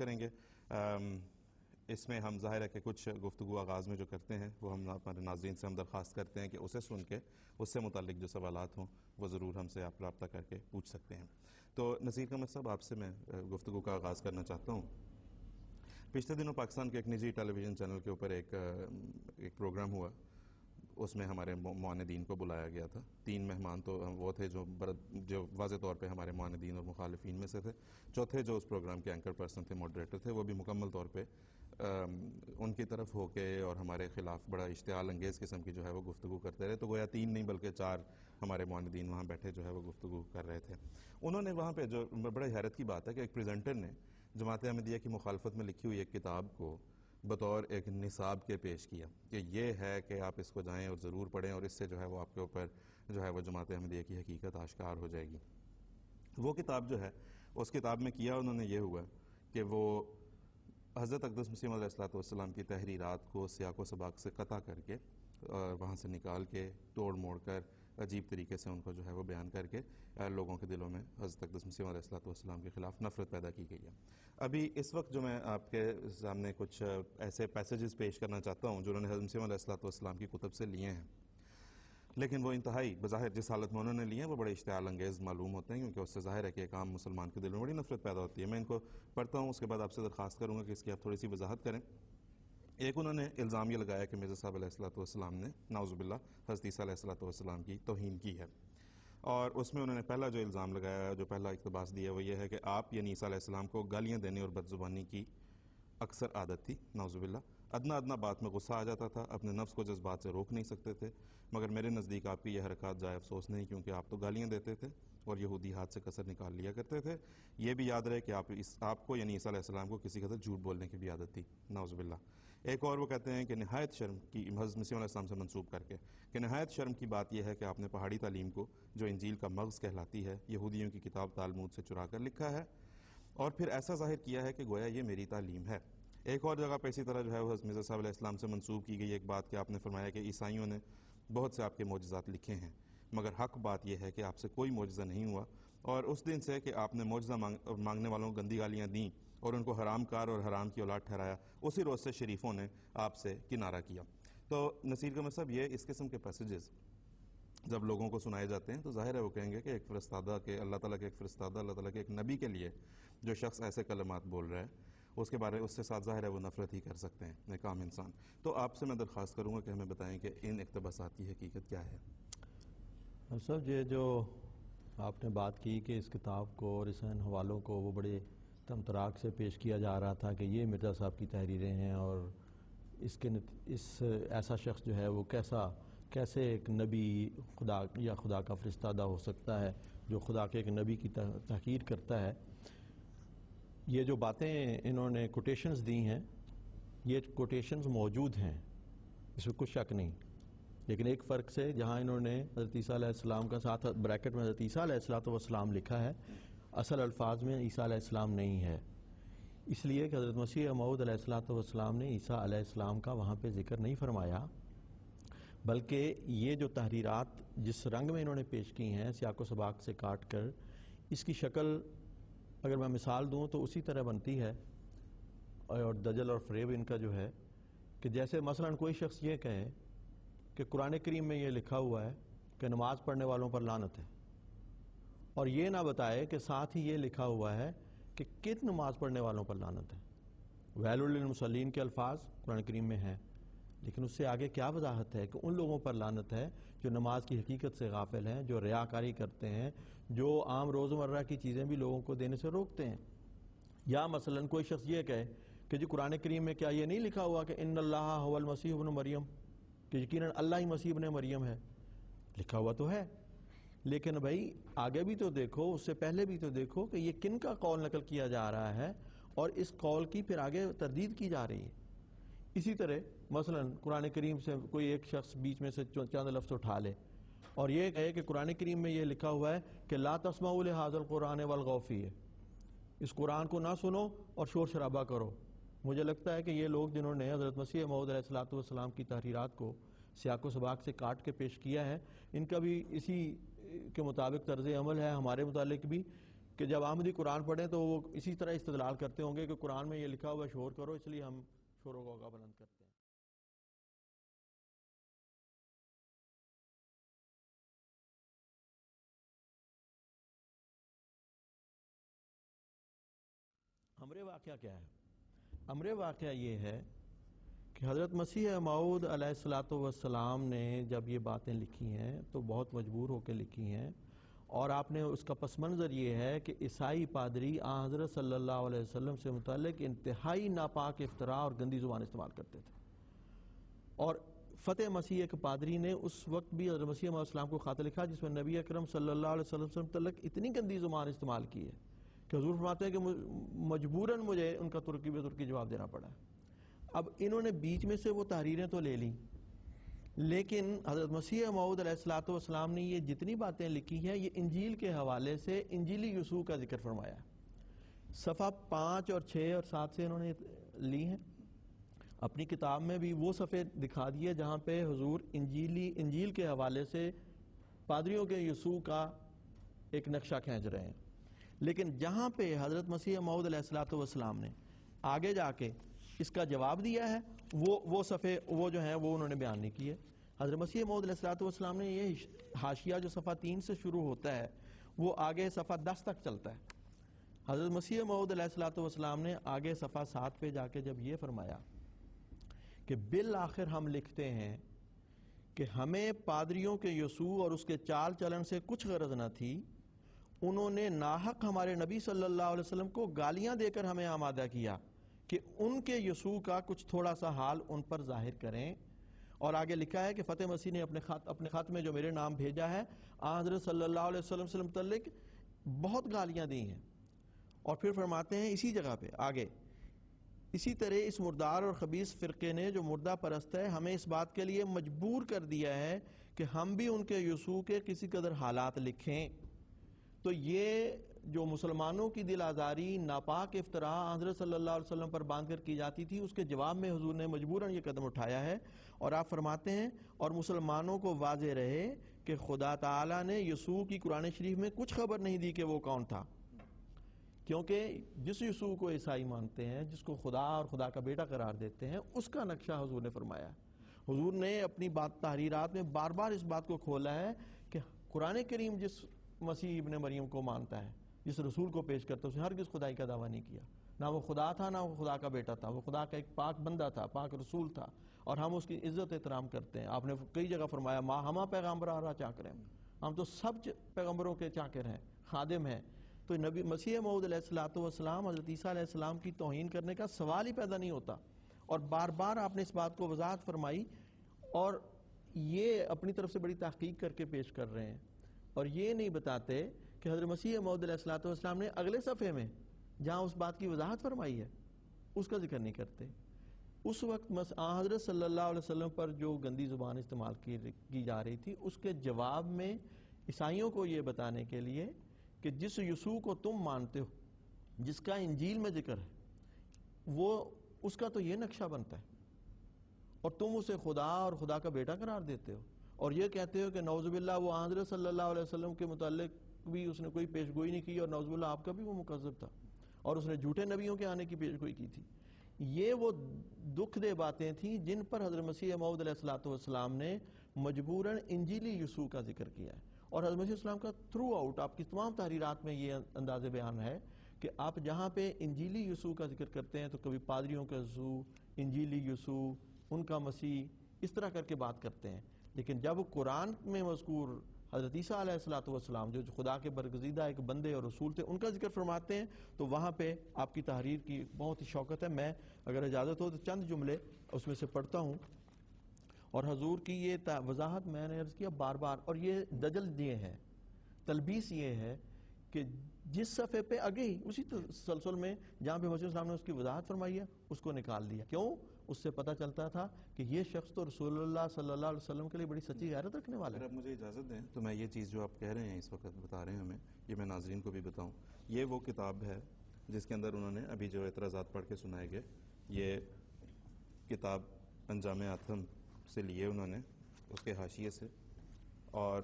کریں گے۔ اس میں ہم ظاہر ہے کہ کچھ گفتگو آغاز میں جو کرتے ہیں وہ ہم ہمارے ناظرین سے ہم درخواست کرتے ہیں کہ اسے سن کے اس سے متعلق جو سوالات ہوں وہ ضرور ہم سے آپ رابطہ کر کے پوچھ سکتے ہیں۔ تو نذیر قمر صاحب، آپ سے میں گفتگو کا آغاز کرنا چاہتا ہوں۔ پچھلے دنوں پاکستان کے ایک نجی ٹیلی ویژن چینل کے اوپر ایک پروگرام ہوا، اس میں ہمارے معاندین کو بلایا گیا تھا۔ 3 مہمان تو وہ تھے جو واضح طور پہ ہمارے معاندین اور مخالفین میں سے تھے۔ چوتھے جو اس پروگرام کے اینکر پرسن تھے، موڈریٹر تھے، وہ بھی مکمل طور پہ ان کی طرف ہو کے اور ہمارے خلاف بڑا اشتعال انگیز قسم کی جو ہے وہ گفتگو کرتے رہے۔ تو گویا 3 نہیں بلکہ 4 ہمارے معاندین وہاں بیٹھے جو ہے وہ گفتگو کر رہے تھے۔ انہوں نے وہاں پہ جو بڑا حیرت کی بات ہے کہ ایک پریزنٹر نے جماعت احمدیہ کی مخالفت میں لکھی ہوئی ایک کتاب کو بطور ایک نصاب کے پیش کیا کہ یہ ہے کہ آپ اس کو جائیں اور ضرور پڑھیں، اور اس سے جو ہے وہ آپ کے اوپر جو ہے وہ جماعت احمدیہ کی حقیقت آشکار ہو جائے گی۔ وہ کتاب جو ہے اس کتاب میں کیا انہوں نے یہ ہوا کہ وہ حضرت اقدس مسیح موعود علیہ السلام کی تحریرات کو سیاق و سباق سے قطع کر کے وہاں سے نکال کے توڑ موڑ کر عجیب طریقے سے ان کو جو ہے وہ بیان کر کے لوگوں کے دلوں میں حضرت اقدس مسیح موعود علیہ السلام کے خلاف نفرت پیدا کی گئی ہے۔ ابھی اس وقت جو میں آپ کے سامنے کچھ ایسے پیسیجز پیش کرنا چاہتا ہوں جو انہوں نے حضرت مسیح موعود علیہ السلام کی کتب سے لیے ہیں، لیکن وہ انتہائی بظاہر جس حالت میں انہوں نے لیے ہیں وہ بڑے اشتعال انگیز معلوم ہوتے ہیں، کیونکہ اس سے ظاہر ہے کہ ایک عام مسلمان کے دل میں بڑی نفرت پیدا ہوتی ہے۔ میں ان کو پڑھتا ہوں، اس کے بعد آپ سے درخواست کروں گا کہ اس کی آپ تھوڑی سی وضاحت کریں۔ ایک انہوں نے الزام یہ لگایا کہ مرزا صاحب علیہ السلام نے نعوذ باللہ حضرت عیسیٰ علیہ السلام کی توہین کی ہے، اور اس میں انہوں نے پہلا جو الزام لگایا، جو پہلا اقتباس دیا وہ یہ ہے کہ آپ یعنی عیسیٰ علیہ السلام کو گالیاں دینے اور بد زبانی کی اکثر عادت تھی، نعوذ باللہ۔ ادنا بات میں غصہ آ جاتا تھا، اپنے نفس کو جذبات سے روک نہیں سکتے تھے، مگر میرے نزدیک آپ کی یہ حرکات جائے افسوس نہیں، کیونکہ آپ تو گالیاں دیتے تھے اور یہودی ہاتھ سے کسر نکال لیا کرتے تھے۔ یہ بھی یاد رہے کہ آپ کو یعنی عیسیٰ علیہ السلام کو کسی قدر جھوٹ بولنے کی بھی عادت تھی، نعوذ باللہ۔ ایک اور وہ کہتے ہیں کہ نہایت شرم کی، حضرت مسیح علیہ السلام سے منسوب کر کے، کہ نہایت شرم کی بات یہ ہے کہ آپ نے پہاڑی تعلیم کو جو انجیل کا مغز کہلاتی ہے یہودیوں کی کتاب تالمود سے چرا کر لکھا ہے، اور پھر ایسا ظاہر کیا ہے کہ گویا یہ میری تعلیم ہے۔ ایک اور جگہ پہ اسی طرح جو ہے وہ حضرت مرزا صاحب علیہ السلام سے منسوب کی گئی ایک بات کہ آپ نے فرمایا کہ عیسائیوں نے بہت سے آپ کے معجزات لکھے ہیں، مگر حق بات یہ ہے کہ آپ سے کوئی معجزہ نہیں ہوا، اور اس دن سے کہ آپ نے معجزہ مانگنے والوں کو گندی گالیاں دیں اور ان کو حرام کار اور حرام کی اولاد ٹھہرایا، اسی روز سے شریفوں نے آپ سے کنارہ کیا۔ تو نذیر قمر صاحب، یہ اس قسم کے پیسیجز جب لوگوں کو سنائے جاتے ہیں تو ظاہر ہے وہ کہیں گے کہ ایک فرستادہ کے اللہ تعالیٰ کے ایک فرستادہ، اللہ تعالیٰ کے ایک نبی کے لیے جو شخص ایسے کلمات بول رہا ہے اس کے بارے اس سے ساتھ ظاہر ہے وہ نفرت ہی کر سکتے ہیں ایک عام انسان۔ تو آپ سے میں درخواست کروں گا کہ ہمیں بتائیں کہ ان اقتباسات کی حقیقت کیا ہے؟ سر، یہ جو آپ نے بات کی کہ اس کتاب کو اور اس حوالوں کو وہ بڑے تمطراق سے پیش کیا جا رہا تھا کہ یہ مرزا صاحب کی تحریریں ہیں، اور ایسا شخص جو ہے وہ کیسے ایک نبی خدا یا خدا کا فرستادہ ہو سکتا ہے جو خدا کے ایک نبی کی تحقیر کرتا ہے۔ یہ جو باتیں انہوں نے کوٹیشنز دی ہیں، یہ کوٹیشنز موجود ہیں، اس میں کچھ شک نہیں، لیکن ایک فرق سے جہاں انہوں نے حضرت عیسیٰ علیہ السلام کا ساتھ بریکٹ میں حضرت عیسیٰ علیہ السلام لکھا ہے، اصل الفاظ میں عیسیٰ علیہ السلام نہیں ہے، اس لیے کہ حضرت مسیح موعود علیہ السلام نے عیسیٰ علیہ السلام کا وہاں پہ ذکر نہیں فرمایا، بلکہ یہ جو تحریرات جس رنگ میں انہوں نے پیش کی ہیں سیاق و سباق سے کاٹ کر، اس کی شکل اگر میں مثال دوں تو اسی طرح بنتی ہے، اور دجل اور فریب ان کا جو ہے کہ جیسے مثلا کوئی شخص یہ کہے کہ قرآن کریم میں یہ لکھا ہوا ہے کہ نماز پڑھنے والوں پر لعنت ہے، اور یہ نہ بتائے کہ ساتھ ہی یہ لکھا ہوا ہے کہ کن نماز پڑھنے والوں پر لعنت ہے۔ ویل للمصلین کے الفاظ قرآن کریم میں ہیں، لیکن اس سے آگے کیا وضاحت ہے کہ ان لوگوں پر لعنت ہے جو نماز کی حقیقت سے غافل ہیں، جو ریاکاری کرتے ہیں، جو عام روزمرہ کی چیزیں بھی لوگوں کو دینے سے روکتے ہیں۔ یا مثلا کوئی شخص یہ کہے کہ جی قرآن کریم میں کیا یہ نہیں لکھا ہوا کہ ان اللہ هو المسیح ابن مریم، کہ یقیناً اللہ ہی مسیح ابن مریم ہے؟ لکھا ہوا تو ہے، لیکن بھائی آگے بھی تو دیکھو، اس سے پہلے بھی تو دیکھو کہ یہ کن کا قول نقل کیا جا رہا ہے، اور اس قول کی پھر آگے تردید کی جا رہی ہے۔ اسی طرح مثلا قرآن کریم سے کوئی ایک شخص بیچ میں سے چند لفظ اٹھا لے اور یہ کہے کہ قرآن کریم میں یہ لکھا ہوا ہے کہ لا تسمعوا لهذا القرآن والغوا فیہ، اس قرآن کو نہ سنو اور شور شرابہ کرو۔ مجھے لگتا ہے کہ یہ لوگ جنہوں نے حضرت مسیح موعود علیہ السلام کی تحریرات کو سیاق و سباق سے کاٹ کے پیش کیا ہے، ان کا بھی اسی کے مطابق طرز عمل ہے ہمارے متعلق بھی، کہ جب احمدی قرآن پڑھیں تو وہ اسی طرح استدلال کرتے ہوں گے کہ قرآن میں یہ لکھا ہوا شور کرو، اس لیے ہم شور و غوغا بلند کرتے ہیں۔ امر واقعہ کیا ہے؟ امر واقعہ یہ ہے کہ حضرت مسیح موعود علیہ الصلوۃ والسلام نے جب یہ باتیں لکھی ہیں تو بہت مجبور ہو کے لکھی ہیں، اور آپ نے اس کا پس منظر یہ ہے کہ عیسائی پادری آن حضرت صلی اللہ علیہ وسلم سے متعلق انتہائی ناپاک افتراء اور گندی زبان استعمال کرتے تھے، اور فتح مسیح ایک پادری نے اس وقت بھی حضرت مسیح علیہ السلام کو خط لکھا جس میں نبی اکرم صلی اللہ علیہ وسلم سے متعلق اتنی گندی زبان استعمال کی ہے کہ حضور فرماتے ہیں کہ مجبوراً مجھے ان کا ترکی بے ترکی جواب دینا پڑا ہے۔ اب انہوں نے بیچ میں سے وہ تحریریں تو لے لیں، لیکن حضرت مسیح موعود علیہ الصلوۃ والسلام نے یہ جتنی باتیں لکھی ہیں یہ انجیل کے حوالے سے انجیلی یسوع کا ذکر فرمایا ہے۔ صفحہ 5 اور 6 اور 7 سے انہوں نے لی ہیں، اپنی کتاب میں بھی وہ صفحے دکھا دیے جہاں پہ حضور انجیل کے حوالے سے پادریوں کے یسوع کا ایک نقشہ کھینچ رہے ہیں، لیکن جہاں پہ حضرت مسیح موعود علیہ الصلوۃ والسلام نے آگے جا کے اس کا جواب دیا ہے وہ صفحے وہ جو ہیں وہ انہوں نے بیان نہیں کیے۔ حضرت مسیح موعود علیہ الصلوۃ والسلام نے یہ حاشیہ جو صفحہ 3 سے شروع ہوتا ہے وہ آگے صفحہ 10 تک چلتا ہے۔ حضرت مسیح موعود علیہ الصلوۃ والسلام نے آگے صفحہ 7 پہ جا کے جب یہ فرمایا کہ بالآخر ہم لکھتے ہیں کہ ہمیں پادریوں کے یسوع اور اس کے چال چلن سے کچھ غرض نہ تھی، انہوں نے ناحق ہمارے نبی صلی اللہ علیہ وسلم کو گالیاں دے کر ہمیں آمادہ کیا کہ ان کے یسوع کا کچھ تھوڑا سا حال ان پر ظاہر کریں، اور آگے لکھا ہے کہ فتح مسیح نے اپنے خط میں جو میرے نام بھیجا ہے حضرت صلی اللہ علیہ وسلم سے متعلق بہت گالیاں دی ہیں، اور پھر فرماتے ہیں اسی جگہ پہ آگے، اسی طرح اس مردار اور خبیث فرقے نے جو مردہ پرست ہے ہمیں اس بات کے لیے مجبور کر دیا ہے کہ ہم بھی ان کے یسوع کے کسی قدر حالات لکھیں۔ تو یہ جو مسلمانوں کی دل آزاری ناپاک افتراء حضرت صلی اللہ علیہ وسلم پر باندھ کر کی جاتی تھی، اس کے جواب میں حضور نے مجبوراً یہ قدم اٹھایا ہے، اور آپ فرماتے ہیں اور مسلمانوں کو واضح رہے کہ خدا تعالیٰ نے یسوع کی قرآن شریف میں کچھ خبر نہیں دی کہ وہ کون تھا، کیونکہ جس یسوع کو عیسائی مانتے ہیں، جس کو خدا اور خدا کا بیٹا قرار دیتے ہیں، اس کا نقشہ حضور نے فرمایا ہے۔ حضور نے اپنی تحریرات میں بار بار اس بات کو کھولا ہے کہ قرآن کریم جس مسیح ابن مریم کو مانتا ہے، جس رسول کو پیش کرتا ہے، اس نے ہرگز خدائی کا دعویٰ نہیں کیا، نہ وہ خدا تھا نہ وہ خدا کا بیٹا تھا، وہ خدا کا ایک پاک بندہ تھا، پاک رسول تھا، اور ہم اس کی عزت احترام کرتے ہیں۔ آپ نے کئی جگہ فرمایا ماں ہما پیغمبر آرہا چاکر ہیں، ہم تو سب پیغمبروں کے چاکر ہیں، خادم ہیں۔ تو نبی مسیح موعود علیہ الصلوۃ والسلام حضرت عیسیٰ علیہ السلام کی توہین کرنے کا سوال ہی پیدا نہیں ہوتا، اور بار بار آپ نے اس بات کو وضاحت فرمائی، اور یہ اپنی طرف سے بڑی تحقیق کر کے پیش کر رہے ہیں، اور یہ نہیں بتاتے کہ حضرت مسیح موعود علیہ الصلوۃ والسلام نے اگلے صفحے میں جہاں اس بات کی وضاحت فرمائی ہے اس کا ذکر نہیں کرتے۔ اس وقت حضرت صلی اللہ علیہ وسلم پر جو گندی زبان استعمال کی جا رہی تھی، اس کے جواب میں عیسائیوں کو یہ بتانے کے لیے کہ جس یسوع کو تم مانتے ہو، جس کا انجیل میں ذکر ہے، وہ اس کا تو یہ نقشہ بنتا ہے، اور تم اسے خدا اور خدا کا بیٹا قرار دیتے ہو، اور یہ کہتے ہو کہ نعوذ باللہ وہ حضرت صلی اللہ علیہ وسلم کے متعلق بھی اس نے کوئی پیش گوئی نہیں کی، اور نعوذ باللہ آپ کا بھی وہ مکذب تھا، اور اس نے جھوٹے نبیوں کے آنے کی پیش گوئی کی تھی۔ یہ وہ دکھ دہ باتیں تھیں جن پر حضرت مسیح موعود علیہ الصلوۃ والسلام نے مجبوراً انجیلی یسوع کا ذکر کیا ہے، اور حضرت مسیح السلام کا تھرو آؤٹ آپ کی تمام تحریرات میں یہ انداز بیان ہے کہ آپ جہاں پہ انجیلی یسوع کا ذکر کرتے ہیں تو کبھی پادریوں کا یسوع، انجیلی یسوع، ان کا مسیح، اس طرح کر کے بات کرتے ہیں، لیکن جب قرآن میں مذکور حضرت عیسیٰ علیہ الصلوۃ والسلام جو خدا کے برگزیدہ ایک بندے اور رسول تھے، ان کا ذکر فرماتے ہیں، تو وہاں پہ آپ کی تحریر کی بہت ہی شوقت ہے۔ میں اگر اجازت ہو تو چند جملے اس میں سے پڑھتا ہوں، اور حضور کی یہ وضاحت میں نے عرض کیا بار بار، اور یہ دجل یہ ہے، تلبیس یہ ہے کہ جس صفحے پہ آگے ہی اسی تسلسل میں جہاں پہ مسیح السلام نے اس کی وضاحت فرمائی ہے اس کو نکال دیا، کیوں؟ اس سے پتہ چلتا تھا کہ یہ شخص تو رسول اللہ صلی اللہ علیہ وسلم کے لیے بڑی سچی غیرت رکھنے والا اگر ہے۔ آپ مجھے اجازت دیں تو میں یہ چیز جو آپ کہہ رہے ہیں اس وقت بتا رہے ہیں ہمیں، یہ میں ناظرین کو بھی بتاؤں، یہ وہ کتاب ہے جس کے اندر انہوں نے ابھی جو اعتراضات پڑھ کے سنائے گئے، یہ کتاب انجام آتم سے لیے انہوں نے، اس کے حاشیے سے، اور